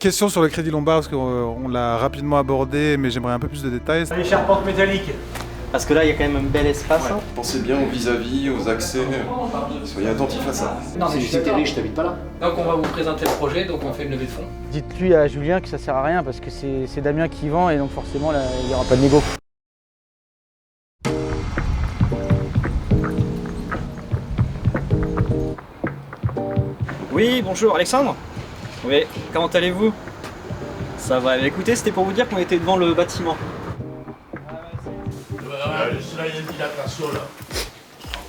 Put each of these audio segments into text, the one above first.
Question sur le crédit Lombard, parce qu'on l'a rapidement abordé, mais j'aimerais un peu plus de détails. Les charpentes métalliques. Parce que là, il y a quand même un bel espace. Ouais. Pensez bien aux vis-à-vis, aux accès. Soyez attentifs à ça. Non, mais si t'es riche, t'habites pas là. Donc on va vous présenter le projet, donc on fait une levée de fonds. Dites-lui à Julien que ça sert à rien parce que c'est Damien qui vend et donc forcément là, il n'y aura pas de négo. Oui, bonjour Alexandre. Oui, comment allez-vous? Ça va, écoutez, c'était pour vous dire qu'on était devant le bâtiment. Là, il y a une dilatation là.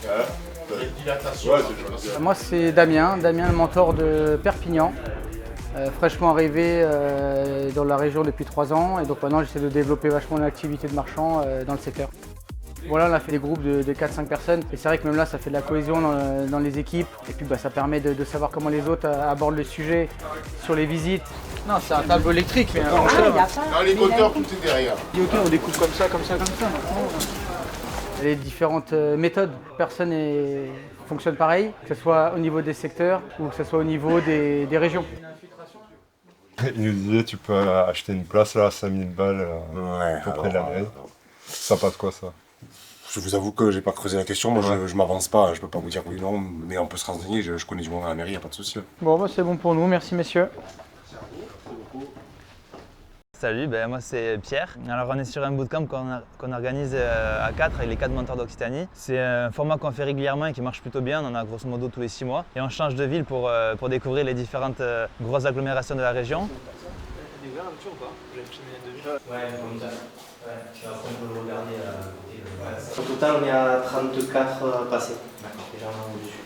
Il y a une dilatation. Moi c'est Damien, le mentor de Perpignan. Fraîchement arrivé dans la région depuis 3 ans et donc maintenant j'essaie de développer vachement l'activité de marchand dans le secteur. Voilà, on a fait des groupes de 4-5 personnes et c'est vrai que même là ça fait de la cohésion dans les équipes et puis ça permet de savoir comment les autres abordent le sujet sur les visites. Non, c'est un tableau électrique mais Dans les moteurs, tout est derrière. Ok, on découpe comme ça. Les différentes méthodes, personne fonctionne pareil, que ce soit au niveau des secteurs ou que ce soit au niveau des régions. Il nous disait tu peux acheter une place là à 5000 balles à peu près de la mairie. Ça passe quoi ça? Je vous avoue que j'ai pas creusé la question, moi je m'avance pas, je peux pas vous dire oui ou non, mais on peut se renseigner, je connais du monde à la mairie, y a pas de souci. Bon, bah, c'est bon pour nous, merci messieurs. Salut, moi c'est Pierre. Alors on est sur un bootcamp qu'on organise à 4 avec les 4 mentors d'Occitanie. C'est un format qu'on fait régulièrement et qui marche plutôt bien, on en a grosso modo tous les 6 mois. Et on change de ville pour découvrir les différentes grosses agglomérations de la région. T'as découvert un petit ou pas? Vous avez filmé la Ouais, comme ça. Ouais, après on peut le regarder à côté. Au total, on est à 34 passés. D'accord. Légèrement au-dessus.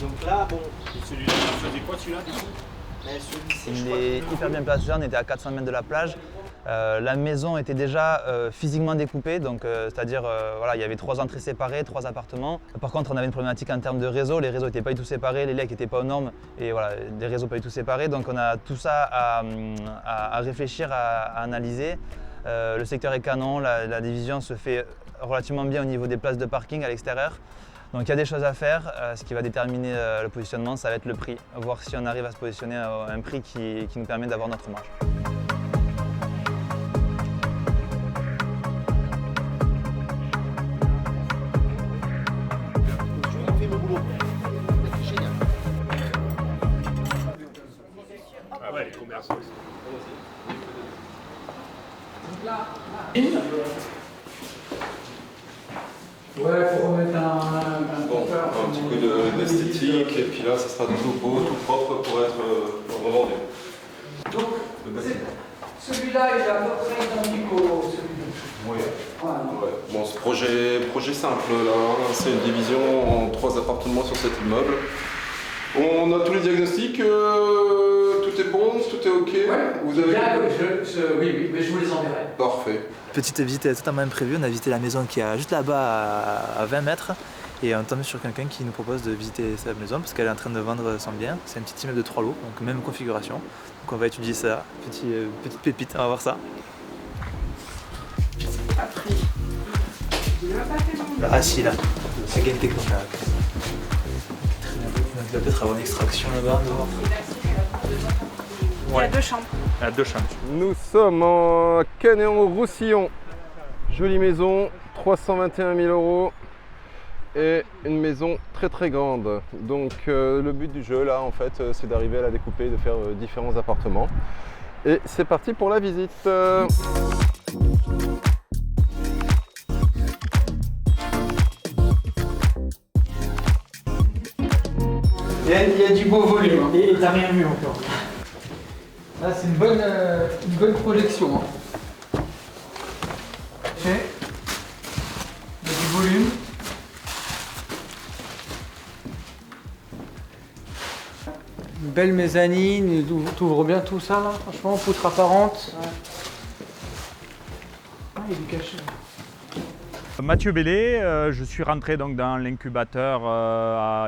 Donc là, bon, celui-là, il faisait quoi celui-là du coup? Il est hyper bien placé, on était à 400 mètres de la plage. La maison était déjà physiquement découpée, donc c'est-à-dire voilà, il y avait 3 entrées séparées, 3 appartements. Par contre, on avait une problématique en termes de réseau, les réseaux n'étaient pas du tout séparés, les legs n'étaient pas aux normes et voilà, des réseaux pas du tout séparés. Donc on a tout ça à réfléchir, à analyser. Le secteur est canon, la division se fait relativement bien au niveau des places de parking à l'extérieur. Donc il y a des choses à faire, ce qui va déterminer le positionnement, ça va être le prix. Voir si on arrive à se positionner à un prix qui nous permet d'avoir notre marge. Ah ouais, les commerçants. Ouais, faut remettre un petit coup d'esthétique, et puis là ça sera tout beau, tout propre pour être revendu. Donc, celui-là il est à peu près identique au celui-là. Oui. Ouais. Bon, ce projet simple là, c'est une division en 3 appartements sur cet immeuble. On a tous les diagnostics, tout est bon, tout est ok. Ouais, vous avez... oui, mais je vous les enverrai. Parfait. Petite visite totalement imprévue, on a visité la maison qui est juste là-bas à 20 mètres et on tombe sur quelqu'un qui nous propose de visiter sa maison parce qu'elle est en train de vendre son bien. C'est un petit immeuble de 3 lots, donc même configuration. Donc on va étudier ça, petite pépite, on va voir ça. Ah si là, c'est Game Techno là. Il va peut-être avoir une extraction là-bas dehors. Il y a 2 chambres. Il y a 2 chambres. Nous sommes en Canéon-Roussillon. Jolie maison, 321 000 € et une maison très très grande. Donc le but du jeu là en fait c'est d'arriver à la découper et de faire différents appartements. Et c'est parti pour la visite. Il y a du beau volume. Et t'as rien vu encore. Là, c'est une bonne projection. Ok. Il y a du volume. Une belle mezzanine, t'ouvres bien tout ça là, franchement, poutre apparente. Ouais. Ah, il est caché. Mathieu Bellet, je suis rentré donc dans l'incubateur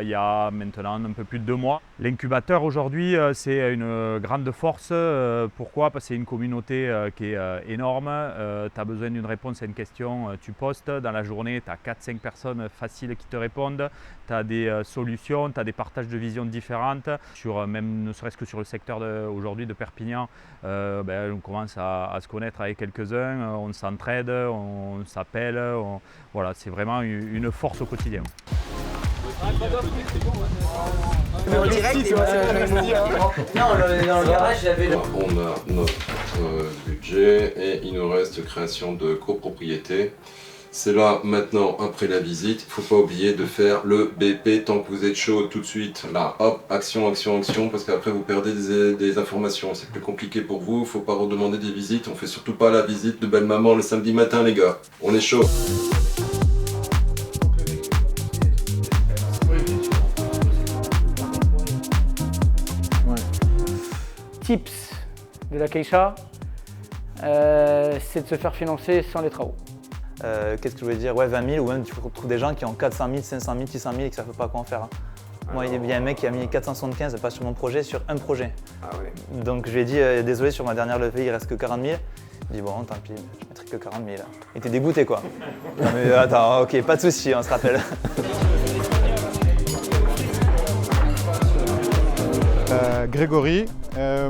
il y a maintenant un peu plus de 2 mois. L'incubateur aujourd'hui c'est une grande force. Pourquoi? Parce que c'est une communauté qui est énorme. Tu as besoin d'une réponse à une question, tu postes. Dans la journée, tu as 4-5 personnes faciles qui te répondent. Tu as des solutions, tu as des partages de visions différentes. Même ne serait-ce que sur le secteur aujourd'hui de Perpignan, on commence à se connaître avec quelques-uns, on s'entraide, on s'appelle. Voilà, c'est vraiment une force au quotidien. Mais en direct, non, dans le garage, j'avais le... On a notre budget et il nous reste création de copropriété. C'est là, maintenant, après la visite, il ne faut pas oublier de faire le BP tant que vous êtes chaud tout de suite. Là, hop, action, action, action, parce qu'après vous perdez des informations. C'est plus compliqué pour vous, il ne faut pas redemander des visites. On ne fait surtout pas la visite de belle maman le samedi matin, les gars. On est chaud. Tips de la Keisha, c'est de se faire financer sans les travaux. Qu'est-ce que je voulais dire? Ouais, 20 000, ou même tu trouves des gens qui ont 400 000, 500 000, 600 000 et qui ne savent pas quoi en faire. Moi, il y a un mec qui a mis 475, pas sur mon projet, sur un projet. Ah ouais. Donc je lui ai dit, désolé, sur ma dernière levée, il reste que 40 000. Il dit, bon, tant pis, je mettrai que 40 000. Il était dégoûté, quoi. Non, mais attends, ok, pas de souci, on se rappelle. Grégory,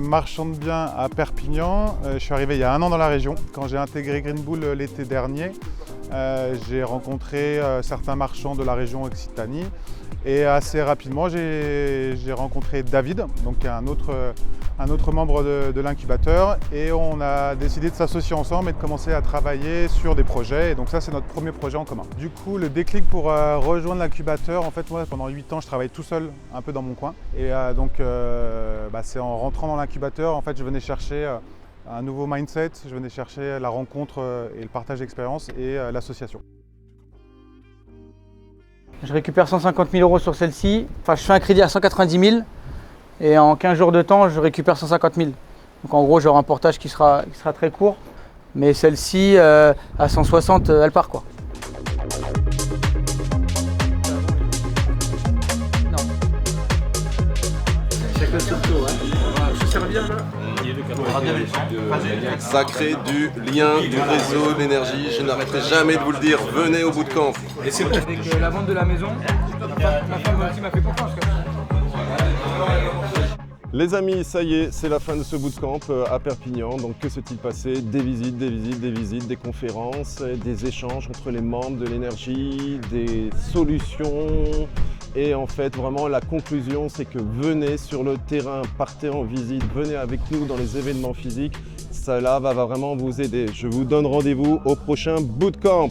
marchand de biens à Perpignan. Je suis arrivé il y a 1 an dans la région. Quand j'ai intégré Green Bull l'été dernier, j'ai rencontré certains marchands de la région Occitanie. Et assez rapidement, j'ai rencontré David, donc un autre membre de l'incubateur, et on a décidé de s'associer ensemble et de commencer à travailler sur des projets. Et donc ça, c'est notre premier projet en commun. Du coup, le déclic pour rejoindre l'incubateur, en fait, moi, pendant 8 ans, je travaillais tout seul, un peu dans mon coin. Et c'est en rentrant dans l'incubateur, en fait, je venais chercher un nouveau mindset, je venais chercher la rencontre et le partage d'expérience et l'association. Je récupère 150 000 € sur celle-ci. Enfin, je fais un crédit à 190 000 et en 15 jours de temps, je récupère 150 000. Donc en gros, j'aurai un portage qui sera très court. Mais celle-ci, à 160, elle part, quoi. Non. Chacun son tour, hein. Je sers bien, là. Ça crée du lien, du réseau, de l'énergie. Je n'arrêterai jamais de vous le dire. Venez au bootcamp. Et c'est avec la vente de la maison, ma femme aussi m'a fait confiance. Les amis, ça y est, c'est la fin de ce bootcamp à Perpignan. Donc que s'est-il passé? Des visites, des conférences, des échanges entre les membres, de l'énergie, des solutions. Et en fait, vraiment, la conclusion, c'est que venez sur le terrain, partez en visite, venez avec nous dans les événements physiques. Cela va vraiment vous aider. Je vous donne rendez-vous au prochain bootcamp.